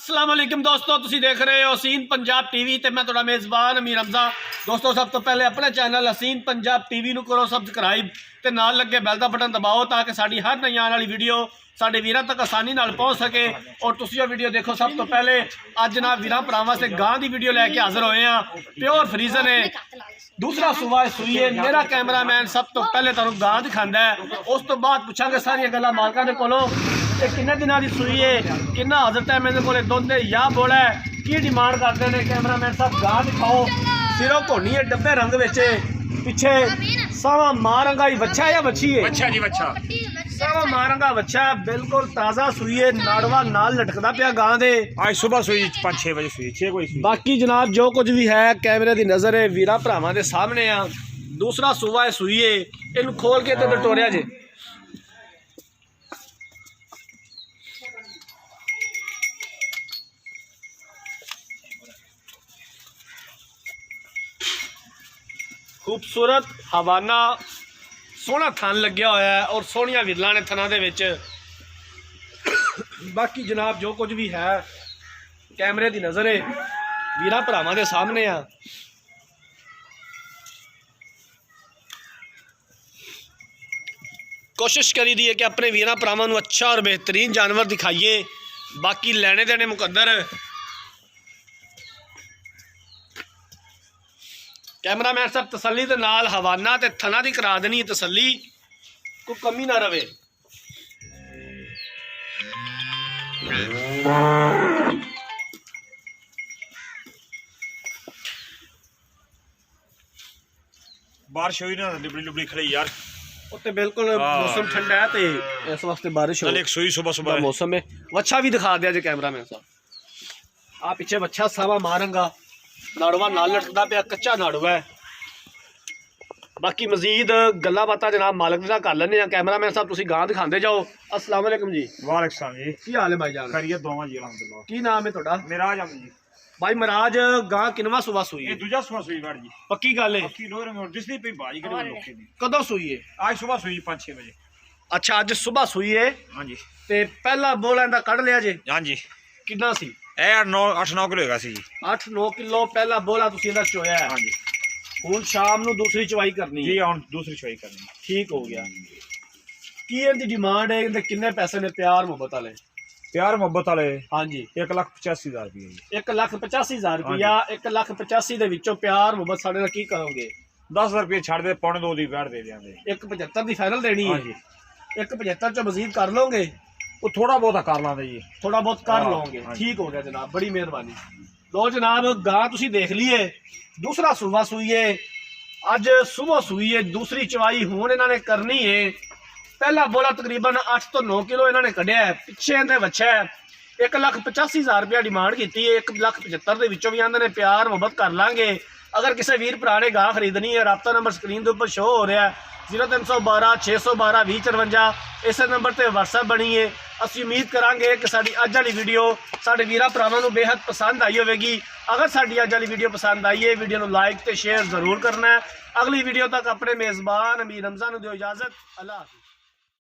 अस्सलाम वालेकुम दोस्तों, तुसी देख रहे हो हसीन पंजाब टीवी ते मैं तुहाडा मेज़बान अमीर हमजा। दोस्तों सब तो पहले अपने चैनल हसीन पंजाब टीवी नूं करो सब्सक्राइब ते नाल लगे बैल दा बटन दबाओ ताकि साडी हर नई आने वाली वीडियो साडे वीरां तक आसानी नाल पहुँच सके। और तुसी ये वीडियो देखो। सब तो पहले अज ना वीरां भरावां से गां दी वीडियो लैके हाज़र होए हैं। प्योर फ्रीजन है, दूसरा सूबा सूई है। मेरा कैमरामैन सब तो पहले तुहानूं गां दिखांदा है, उस तो बाद पुछांगे सारियां गल्लां मालकां दे कोलों कि किन्ने दिनां दी सूई है, किन्ना हज़र टाइम इहदे कोले दुध है या बोला है, की डिमांड करते हैं। कैमरामैन साहब गां दिखाओ। सिरों घोनी है, डब्बे रंग विच पिछे सावा मां रंगा ही बच्चा या बच्ची है? बच्चा जी बच्चा, सावा मां रंगा बच्चा, बिल्कुल ताज़ा सूई है। नाड़वा नाल लटकदा पिया गां दे। आज सुबह सुई 5-6 बजे सुई 6 कोई सुई। बाकी जनाब जो कुछ भी है कैमरे की नज़र है वीरा भरावां दे सामने आ। दूसरा सूबा है सूई है, इनू खोल के तो टोरिया जे। खूबसूरत हवाना सोहना थन लग्या होया है और सोहनिया विरला ने थना दे विच। बाकी जनाब जो कुछ भी है कैमरे की नज़र है वीरा भरावां दे सामने आ। कोशिश करी दी है कि अपने वीरा भरावां नूं अच्छा और बेहतरीन जानवर दिखाइए। बाकी लेने देने मुकद्दर। कैमरामैन साहब तसल्ली दे नाल हवाना ते थना दी करा देनी तसल्ली, कोई कमी ना रवे। बारिश हुई ना, लिबड़ी लिबड़ी खड़ी यार। उत्ते बिल्कुल मौसम ठंडा है ते इस वास्ते बारिश हो। एक सुई सुबह सुबह मौसम में वच्छा भी दिखा दिया जे कैमरामैन साहब। आ पीछे वच्छा सावा मारंगा, नाड़वा नाल लटकदा पिया, कच्चा नाड़वा है। बाकी मजीद गल्लां बातां जनाब मालक दा कर लैने। कैमरामैन साहब तुसी गां दिखांदे जाओ। अस्सलाम वालेकुम जी। वालेकुम सलाम जी। की हाल है भाईजान? खैरियत दोवां जी अल्हम्दुलिल्लाह। की नाम है तुहाडा? मेराज अहमद जी। भाई महाराज गां किनवा सुबह सूई ये है? दूजा सुबह सुई बाड़ जी। पक्की गल है? पक्की लोर में जिसदी पे बाजी करे लोके दी। कदों सूई है? आज सुबह सुई 5-6 बजे। अच्छा अज सुबह सूई है। हां जी। ते पहला बोला इंदा कढ़ लिया जे? हां जी। कितना सी? ए 8-9 किलो होगा सी जी। 8-9 किलो पहला बोला तुसी इंदा चोया है। हां जी। हुण शाम नूं दूसरी चवाई करनी जी है। हुण दूसरी चवाई करनी। ठीक हो गया। की इनकी डिमांड है ते किन्ने पैसे ने प्यार मोहब्बत वाले? प्यार मोहब्बत वाले हाँ जी 1,85,000 रुपये जी। 1,85,000 रुपया। 1,85,000 दे विचों प्यार मोहब्बत साडे नाल की करोगे? 10,000 रुपये छड़ दे, 2.5 दी बैठ दे देंगे। 1,75 की फाइनल देनी हाँ है? जी। 1,75 चो मजीद कर लोगे? वो थोड़ा बहुत कर लाते जी। थोड़ा बहुत कर हाँ, लोगे। हाँ ठीक हो गया जनाब, बड़ी मेहरबानी। लो जनाब गां तुसी देख लीए। दूसरा सुबह सूई है, अज सुबह सूई है। दूसरी चवाई हुण इन्हां ने करनी है। पहला बोला तकरीबन 8 तो 9 किलो इन्होंने कढ़िया है। पिछे इहदे बच्चा है। 1,85,000 रुपया डिमांड की है। 1,75,000 के विचों भी आंदे ने प्यार मुहब्बत कर लांगे। अगर किसी वीर भरा ने गां खरीदनी है, राब्ता नंबर स्क्रीन के उपर शो हो रहा है 0312 612 2054। इस नंबर पर व्हाट्सएप बनी है। असीं उम्मीद करांगे कि साडी अज वाली वीडियो साडे वीरां भरावां नूं बेहद पसंद आई होवेगी। अगर साडी अज वाली वीडियो पसंद आई है, वीडियो नूं लाइक ते शेयर जरूर करना है। अगली वीडियो तक अपने मेज़बान अमीर हमजा नूं दिओ इजाज़त। अल्लाह हाफ़िज़।